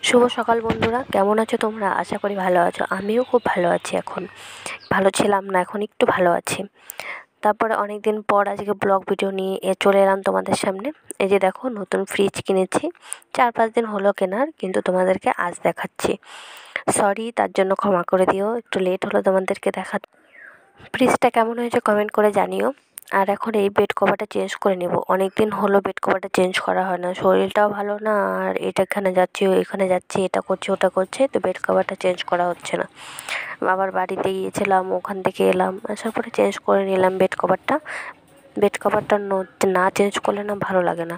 শুভ সকাল বন্ধুরা, কেমন আছো তোমরা? আশা করি ভালো আছো। আমিও খুব ভালো আছি। এখন ভালো ছিলাম না, এখন একটু ভালো আছি। তারপরে অনেক দিন পর আজকে ব্লগ ভিডিও নিয়ে চলে এলাম তোমাদের সামনে। এই যে দেখো, নতুন ফ্রিজ কিনেছি। 4-5 দিন হলো কেনার, কিন্তু তোমাদেরকে আজ দেখাচ্ছি। সরি, তার জন্য ক্ষমা করে দিও, একটু লেট হলো তোমাদেরকে দেখা। ফ্রিজটা কেমন হয়েছে কমেন্ট করে জানিও। আর এখন এই বেড কভারটা চেঞ্জ করে নেব। অনেক দিন হলো বেড কভারটা চেঞ্জ করা হয় না, শরীরটাও ভালো না, আর এটা এখানে যাচ্ছি এখানে যাচ্ছি, এটা করছি ওটা করছে, তো বেড কভারটা চেঞ্জ করা হচ্ছে না। আবার বাড়িতে গিয়েছিলাম, ওখান থেকে এলাম, আসার পরে চেঞ্জ করে নিলাম বেড কভারটা। বেড কভারটা না চেঞ্জ করলে না ভালো লাগে না।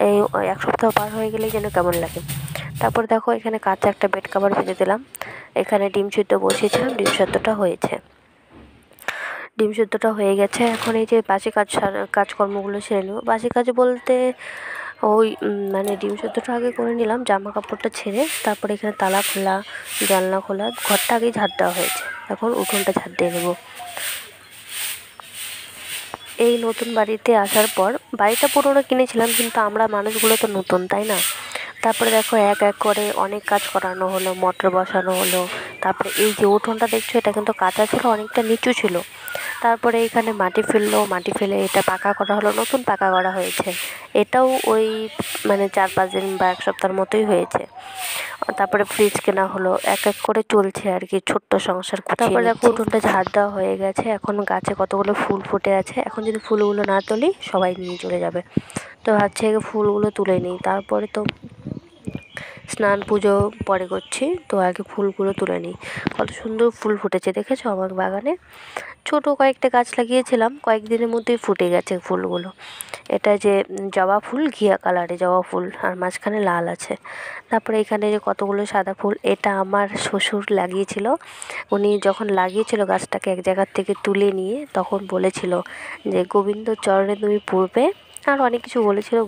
এই 1 সপ্তাহ পার হয়ে গেলেই যেন কেমন লাগে। তারপর দেখো, এখানে কাঁচা একটা বেড কভার ভেজে দিলাম। এখানে ডিম সিদ্ধ বসিয়েছিলাম, ডিম সিদ্ধটা হয়েছে। ডিম সিদ্ধটা হয়ে গেছে। এখন এই যে বাসি কাজকর্মগুলো সেরে নেব। বাসি কাজ বলতে ওই মানে ডিম সিদ্ধটা আগে করে নিলাম, জামা কাপড়টা ছেড়ে। তারপরে এখানে তালা খোলা, জানলা খোলা, ঘরটা আগেই ঝাড় দেওয়া হয়েছে। এখন উঠোনটা ঝাড় দিয়ে নেবো। এই নতুন বাড়িতে আসার পর, বাড়িটা পুরোনো কিনেছিলাম, কিন্তু আমরা মানুষগুলো তো নতুন, তাই না? তারপরে দেখো, এক এক করে অনেক কাজ করানো হলো, মোটর বসানো হলো। তারপরে এই যে উঠোনটা দেখছো, এটা কিন্তু কাঁচা ছিল, অনেকটা নিচু ছিল। তারপরে এখানে মাটি ফেললো, মাটি ফেলে এটা পাকা করা হলো, নতুন পাকা করা হয়েছে। এটাও ওই 4-5 দিন বা 1 সপ্তাহের মতোই হয়েছে। তারপরে ফ্রিজ কেনা হলো, এক এক করে চলছে আর কি, ছোট্ট সংসার। তারপরে দেখো, উঠোনটা ঝাড় দেওয়া হয়ে গেছে। এখন গাছে কতগুলো ফুল ফুটে আছে, এখন যদি ফুলগুলো না তুলি সবাই নিয়ে চলে যাবে। তো ভাবছি আগে ফুলগুলো তুলে নিই, তারপরে তো স্নান পুজো পরে করছি, তো আগে ফুলগুলো তুলে নিই। কত সুন্দর ফুল ফুটেছে দেখেছো আমার বাগানে। ছোট কয়েকটা গাছ লাগিয়েছিলাম, কয়েকদিনের মধ্যেই ফুটে গেছে ফুলগুলো। এটা যে জবা ফুল, ঘিয়া কালারে জবা ফুল, আর মাঝখানে লাল আছে। তারপরে এখানে যে কতগুলো সাদা ফুল, এটা আমার শ্বশুর লাগিয়েছিল। উনি যখন লাগিয়েছিল গাছটাকে এক জায়গার থেকে তুলে নিয়ে, তখন বলেছিল যে গোবিন্দ চরণে তুমি পূর্বে, আর অনেক কিছু বলেছিল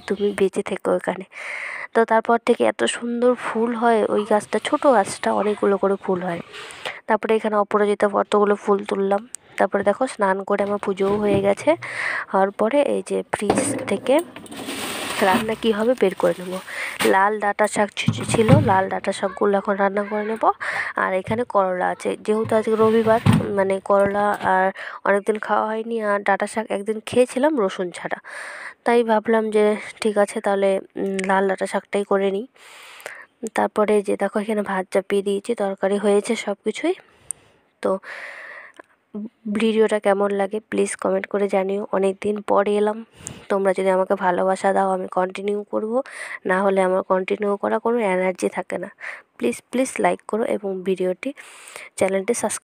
তুমি বেঁচে থেকো এখানে। তো তারপর থেকে এত সুন্দর ফুল হয় ওই গাছটা, ছোট গাছটা অনেকগুলো করে ফুল হয়। তারপরে এখানে অপরাজিতা কতগুলো ফুল তুললাম। তারপরে দেখো, স্নান করে আমার পুজোও হয়ে গেছে। হওয়ার পরে এই যে ফ্রিজ থেকে রান্না কী হবে বের করে নেব। লাল ডাঁটা শাক ছিল, লাল ডাঁটা শাকগুলো এখন রান্না করে নেব। আর এখানে করলা আছে, যেহেতু আজকে রবিবার, করলা আর অনেকদিন খাওয়া হয়নি, আর ডাঁটা শাক একদিন খেয়েছিলাম রসুন ছাড়া। তাই ভাবলাম যে ঠিক আছে, তাহলে লাল ডাঁটা শাকটাই করে নিই। তারপরে যে দেখো, এখানে ভাত চাপিয়ে দিয়েছি, তরকারি হয়েছে সব কিছুই। তো ভিডিওটা কেমন লাগে প্লিজ কমেন্ট করে জানিও। অনেক দিন পরে এলাম, তোমরা যদি আমাকে ভালোবাসা দাও আমি কন্টিনিউ করব, না হলে আমার কন্টিনিউ করা কোনো এনার্জি থাকে না। প্লিজ প্লিজ লাইক করো এবং চ্যানেলটি সাবস্ক্রাইব